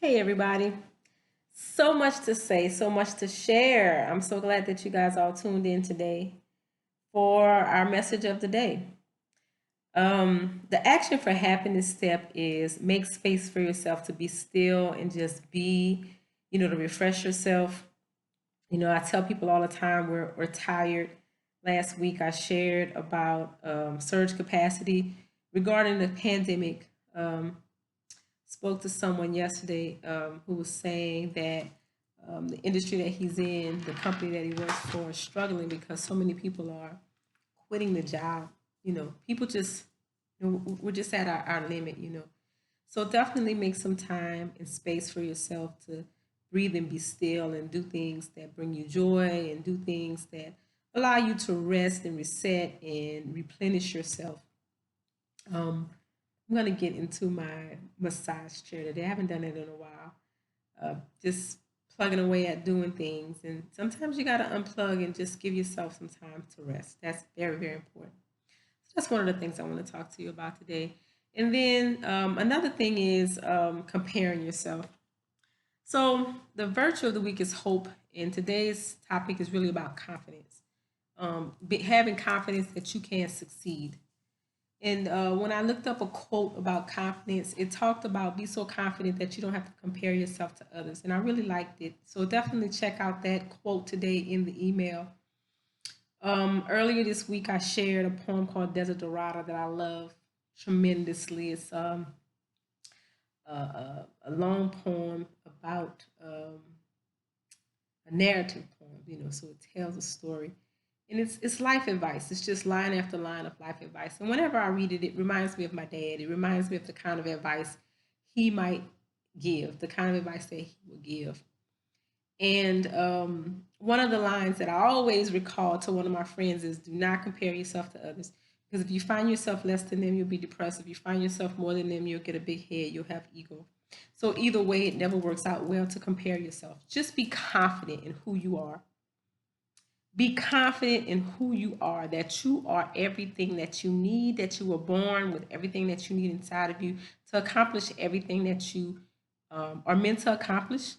Hey, everybody. So much to say, so much to share. I'm so glad that you guys all tuned in today for our message of the day. The action for happiness step is make space for yourself to be still and just be, to refresh yourself. I tell people all the time we're tired. Last week I shared about surge capacity regarding the pandemic. Spoke to someone yesterday who was saying that the industry that he's in, the company that he works for, is struggling because so many people are quitting the job. People just, we're just at our limit. So definitely make some time and space for yourself to breathe and be still and do things that bring you joy and do things that allow you to rest and reset and replenish yourself. I'm gonna get into my massage chair today. I haven't done it in a while. Just plugging away at doing things, and sometimes you gotta unplug and just give yourself some time to rest. That's very, very important. So that's one of the things I want to talk to you about today. And then another thing is comparing yourself. So the virtue of the week is hope, and today's topic is really about confidence. Having confidence that you can succeed. And when I looked up a quote about confidence, it talked about be so confident that you don't have to compare yourself to others. And I really liked it. So definitely check out that quote today in the email. Earlier this week, I shared a poem called Desiderata that I love tremendously. It's a long poem about a narrative poem, so it tells a story. And it's life advice. It's just line after line of life advice. And whenever I read it, it reminds me of my dad. It reminds me of the kind of advice he might give, the kind of advice that he would give. And one of the lines that I always recall to one of my friends is do not compare yourself to others. Because if you find yourself less than them, you'll be depressed. If you find yourself more than them, you'll get a big head, you'll have ego. So either way, it never works out well to compare yourself. Just be confident in who you are. Be confident in who you are, that you are everything that you need, that you were born with everything that you need inside of you to accomplish everything that you are meant to accomplish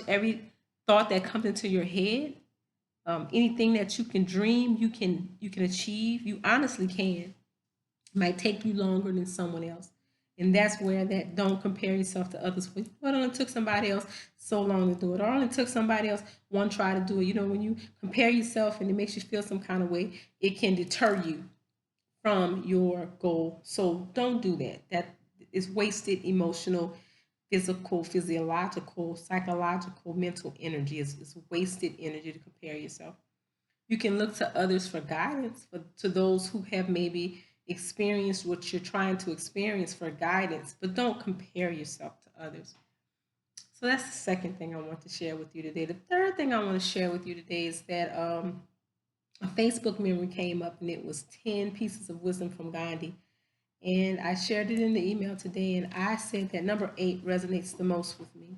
every thought that comes into your head. Anything that you can dream, you can achieve. You honestly can. It might take you longer than someone else. And that's where that don't compare yourself to others. Well, it only took somebody else so long to do it, or only took somebody else one try to do it. When you compare yourself and it makes you feel some kind of way, it can deter you from your goal. So don't do that. That is wasted emotional, physical, physiological, psychological, mental energy. It's wasted energy to compare yourself. You can look to others for guidance, to those who have maybe experienced what you're trying to experience for guidance, but don't compare yourself to others. So that's the second thing I want to share with you today. The third thing I want to share with you today is that a Facebook memory came up and it was 10 pieces of wisdom from Gandhi. And I shared it in the email today, and I said that number 8 resonates the most with me.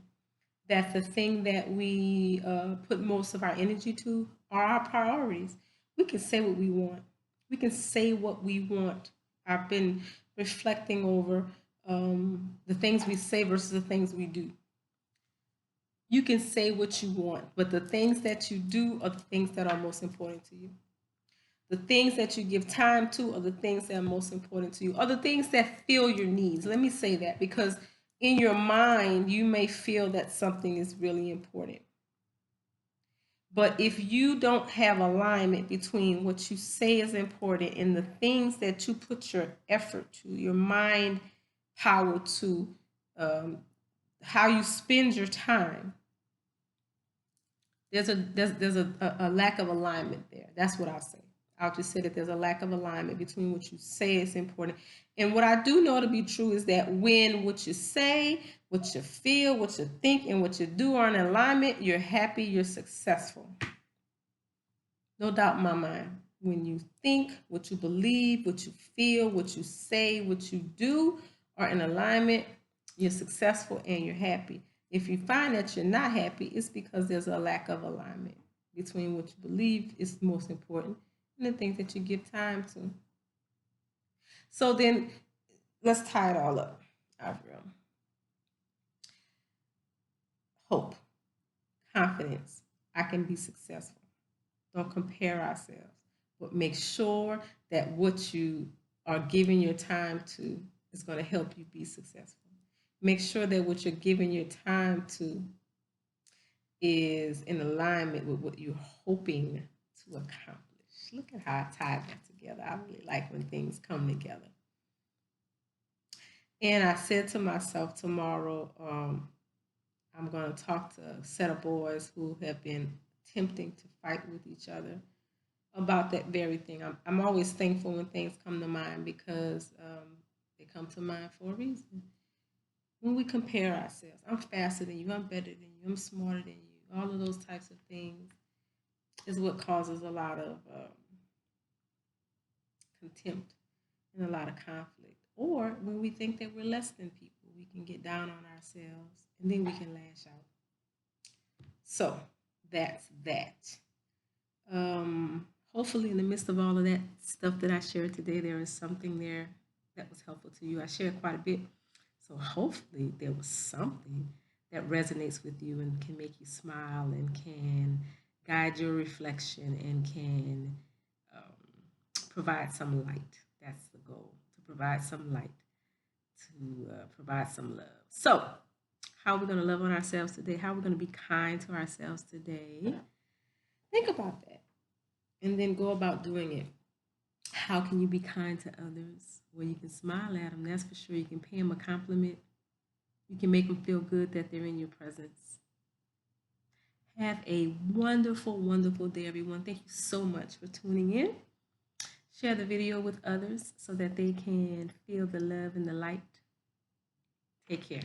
That the thing that we put most of our energy to are our priorities. We can say what we want. We can say what we want. I've been reflecting over the things we say versus the things we do. You can say what you want, but the things that you do are the things that are most important to you. The things that you give time to are the things that are most important to you, are the things that fill your needs. Let me say that because in your mind, you may feel that something is really important. But if you don't have alignment between what you say is important and the things that you put your effort to, your mind power to, um, how you spend your time, there's a lack of alignment there. That's what I'll say. I'll just say that there's a lack of alignment between what you say is important. And what I do know to be true is that when what you say, what you feel, what you think, and what you do are in alignment, you're happy, you're successful. No doubt in my mind. When you think, what you believe, what you feel, what you say, what you do are in alignment, you're successful and you're happy. If you find that you're not happy, it's because there's a lack of alignment between what you believe is most important and the things that you give time to. So then let's tie it all up, Avril. hope, confidence. I can be successful. Don't compare ourselves, but make sure that what you are giving your time to is going to help you be successful. Make sure that what you're giving your time to is in alignment with what you're hoping to accomplish. Look at how I tied that together. I really like when things come together. And I said to myself tomorrow, I'm going to talk to a set of boys who have been attempting to fight with each other about that very thing. I'm always thankful when things come to mind because they come to mind for a reason. When we compare ourselves, I'm faster than you, I'm better than you, I'm smarter than you, all of those types of things is what causes a lot of contempt and a lot of conflict. Or when we think that we're less than people, we can get down on ourselves and then we can lash out. So that's that. Hopefully, in the midst of all of that stuff that I shared today, there is something there that was helpful to you. I shared quite a bit. So hopefully, there was something that resonates with you and can make you smile and can guide your reflection and can provide some light. That's the goal, to provide some light, to provide some love. So, how are we going to love on ourselves today? How are we going to be kind to ourselves today? Think about that and then go about doing it. How can you be kind to others? Well, you can smile at them, that's for sure. You can pay them a compliment. You can make them feel good that they're in your presence. Have a wonderful, wonderful day, everyone. Thank you so much for tuning in. Share the video with others so that they can feel the love and the light. Take care.